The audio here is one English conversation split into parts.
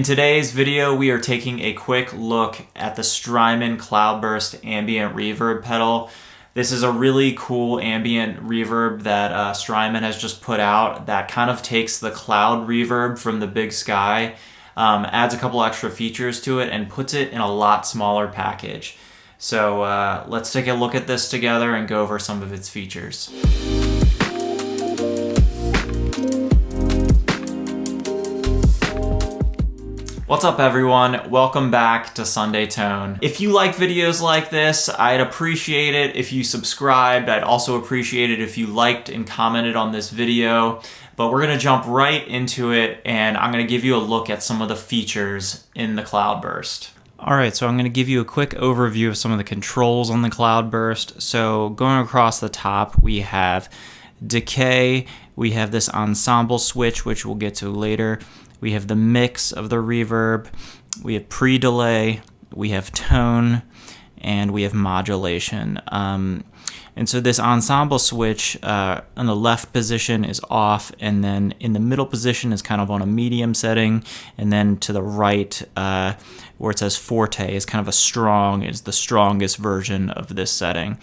In today's video, we are taking a quick look at the Strymon Cloudburst Ambient Reverb pedal. This is a really cool ambient reverb that Strymon has just put out that kind of takes the cloud reverb from the big sky, adds a couple extra features to it, and puts it in a lot smaller package. So let's take a look at this together and go over some of its features. What's up everyone? Welcome back to Sunday Tone. If you like videos like this, I'd appreciate it if you subscribed. I'd also appreciate it if you liked and commented on this video. But we're gonna jump right into it and I'm gonna give you a look at some of the features in the Cloudburst. Alright, so I'm gonna give you a quick overview of some of the controls on the Cloudburst. So going across the top, we have decay, we have this ensemble switch, which we'll get to later. We have the mix of the reverb, we have pre-delay, we have tone, and we have modulation. And so this ensemble switch on the left position is off, and then in the middle position is kind of on a medium setting, and then to the right where it says forte is kind of a strong, is the strongest version of this setting.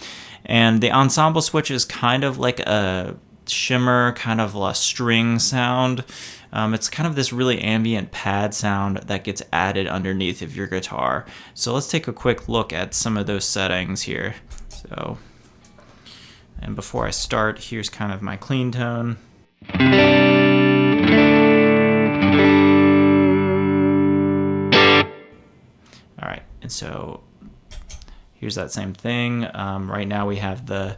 And the ensemble switch is kind of like a shimmer, kind of a string sound. It's kind of this really ambient pad sound that gets added underneath of your guitar. So let's take a quick look at some of those settings here. And before I start, here's kind of my clean tone. All right, and so here's that same thing. Right now we have the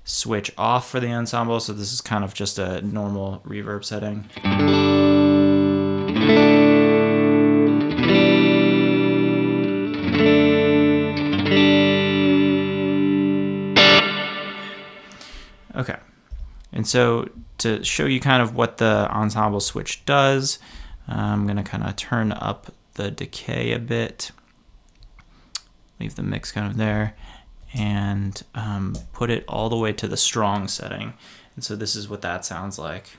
switch off for the ensemble, so this is kind of just a normal reverb setting. Okay, and so to show you kind of what the ensemble switch does, I'm gonna kind of turn up the decay a bit, leave the mix kind of there, and put it all the way to the strong setting. And so this is what that sounds like.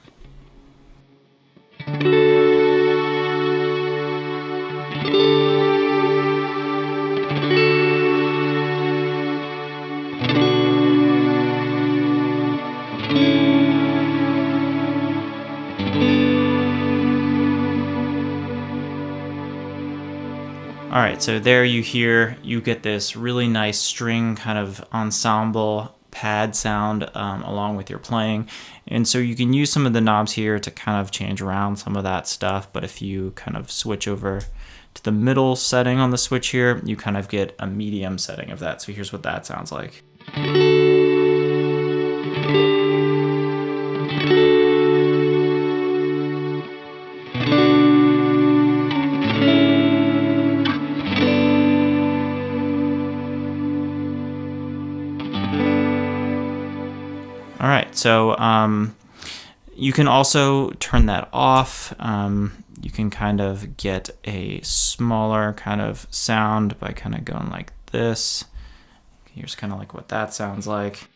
Alright, so there you get this really nice string kind of ensemble pad sound along with your playing. And so you can use some of the knobs here to kind of change around some of that stuff, but if you kind of switch over to the middle setting on the switch here, you kind of get a medium setting of that. So here's what that sounds like. Alright, so you can also turn that off. You can kind of get a smaller kind of sound by kind of going like this. Here's kind of like what that sounds like.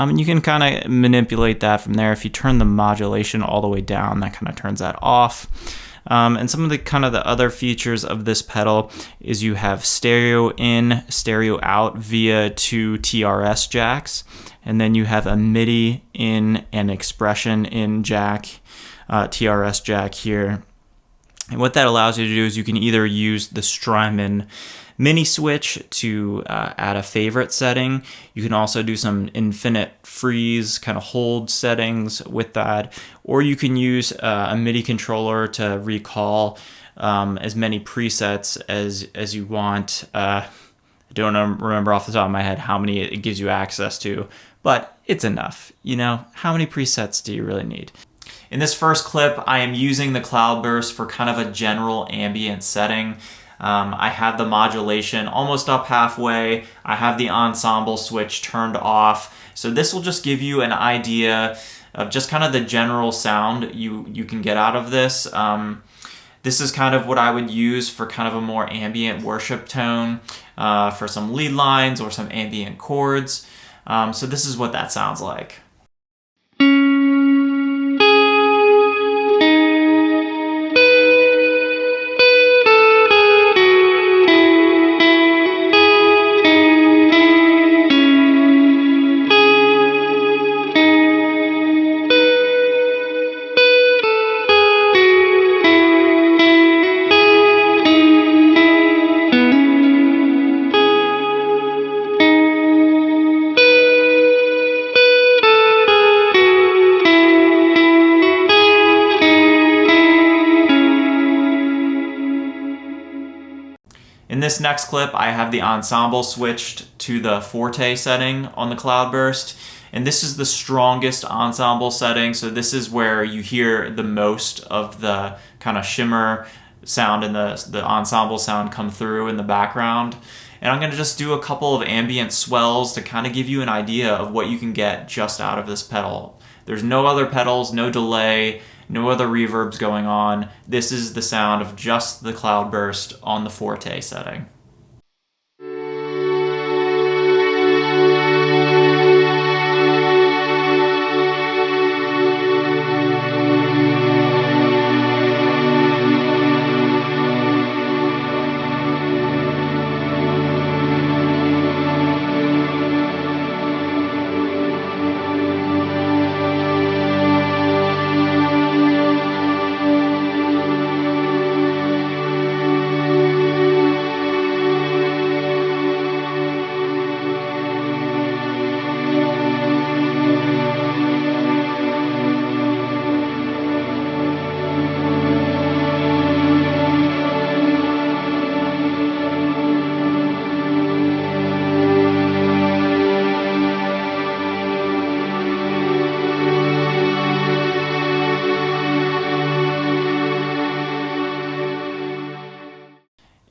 And you can kind of manipulate that from there. If you turn the modulation all the way down, that kind of turns that off. And some of the kind of the other features of this pedal is you have stereo in, stereo out via two TRS jacks, and then you have a MIDI in and expression in jack, TRS jack here. And what that allows you to do is you can either use the Strymon mini switch to add a favorite setting. You can also do some infinite freeze kind of hold settings with that, or you can use a MIDI controller to recall as many presets as you want. I don't remember off the top of my head how many it gives you access to, but it's enough. You know, how many presets do you really need? In this first clip, I am using the Cloudburst for kind of a general ambient setting. I have the modulation almost up halfway. I have the ensemble switch turned off. So this will just give you an idea of just kind of the general sound you can get out of this. This is kind of what I would use for kind of a more ambient worship tone, for some lead lines or some ambient chords. So this is what that sounds like. In this next clip, I have the ensemble switched to the forte setting on the Cloudburst, and this is the strongest ensemble setting, so this is where you hear the most of the kind of shimmer sound and the ensemble sound come through in the background. And I'm going to just do a couple of ambient swells to kind of give you an idea of what you can get just out of this pedal. There's no other pedals, no delay, no other reverbs going on. This is the sound of just the Cloudburst on the forte setting.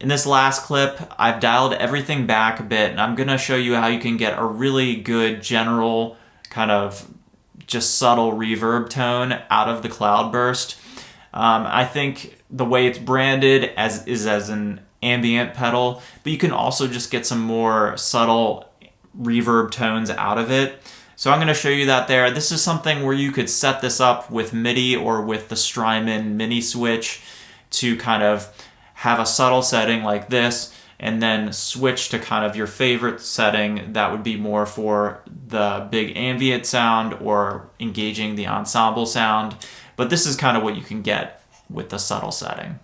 In this last clip, I've dialed everything back a bit, and I'm going to show you how you can get a really good general kind of just subtle reverb tone out of the Cloudburst. I think the way it's branded is as an ambient pedal, but you can also just get some more subtle reverb tones out of it. So I'm going to show you that there. This is something where you could set this up with MIDI or with the Strymon mini switch to kind of have a subtle setting like this, and then switch to kind of your favorite setting that would be more for the big ambient sound or engaging the ensemble sound. But this is kind of what you can get with the subtle setting.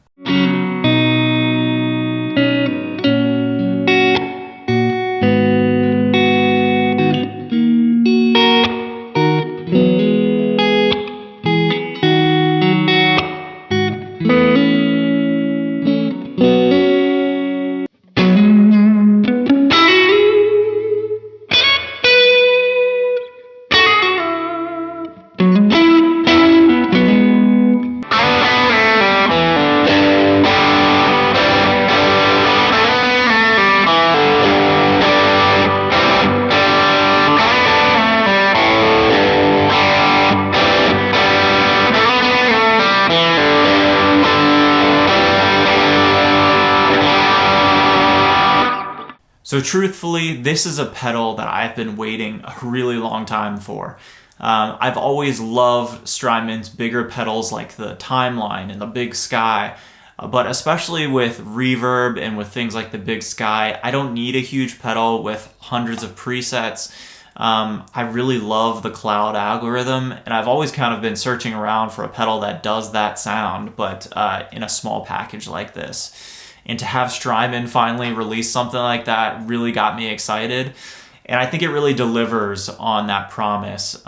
So truthfully, this is a pedal that I've been waiting a really long time for. I've always loved Strymon's bigger pedals like the Timeline and the Big Sky, but especially with reverb and with things like the Big Sky, I don't need a huge pedal with hundreds of presets. I really love the Cloud algorithm, and I've always kind of been searching around for a pedal that does that sound, but in a small package like this. And to have Strymon finally release something like that really got me excited. And I think it really delivers on that promise.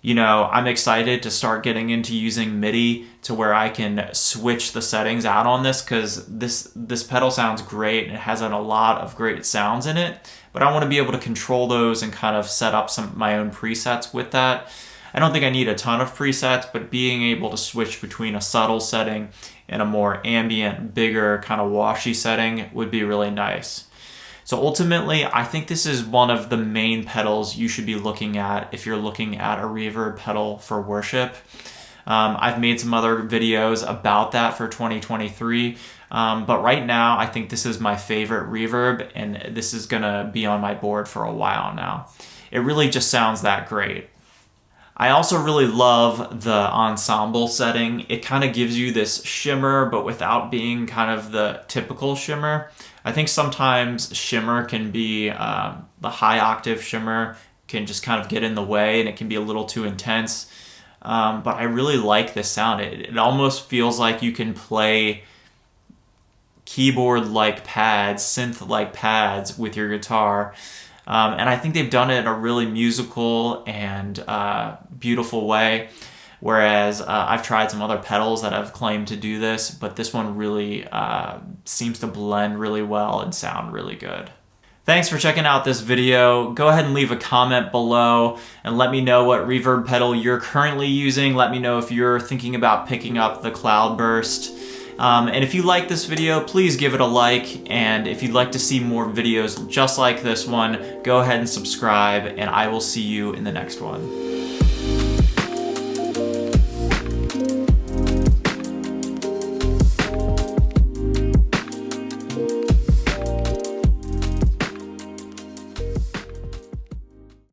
You know, I'm excited to start getting into using MIDI to where I can switch the settings out on this, because this pedal sounds great and it has a lot of great sounds in it. But I want to be able to control those and kind of set up some my own presets with that. I don't think I need a ton of presets, but being able to switch between a subtle setting and a more ambient, bigger, kind of washy setting would be really nice. So ultimately, I think this is one of the main pedals you should be looking at if you're looking at a reverb pedal for worship. I've made some other videos about that for 2023. But right now, I think this is my favorite reverb, and this is gonna be on my board for a while now. It really just sounds that great. I also really love the ensemble setting. It kind of gives you this shimmer, but without being kind of the typical shimmer. I think sometimes shimmer can be, the high octave shimmer can just kind of get in the way and it can be a little too intense. But I really like this sound. It almost feels like you can play keyboard-like pads, synth-like pads with your guitar. And I think they've done it in a really musical and beautiful way. Whereas I've tried some other pedals that have claimed to do this, but this one really seems to blend really well and sound really good. Thanks for checking out this video. Go ahead and leave a comment below and let me know what reverb pedal you're currently using. Let me know if you're thinking about picking up the Cloudburst. And if you like this video, please give it a like, and if you'd like to see more videos just like this one, go ahead and subscribe, and I will see you in the next one.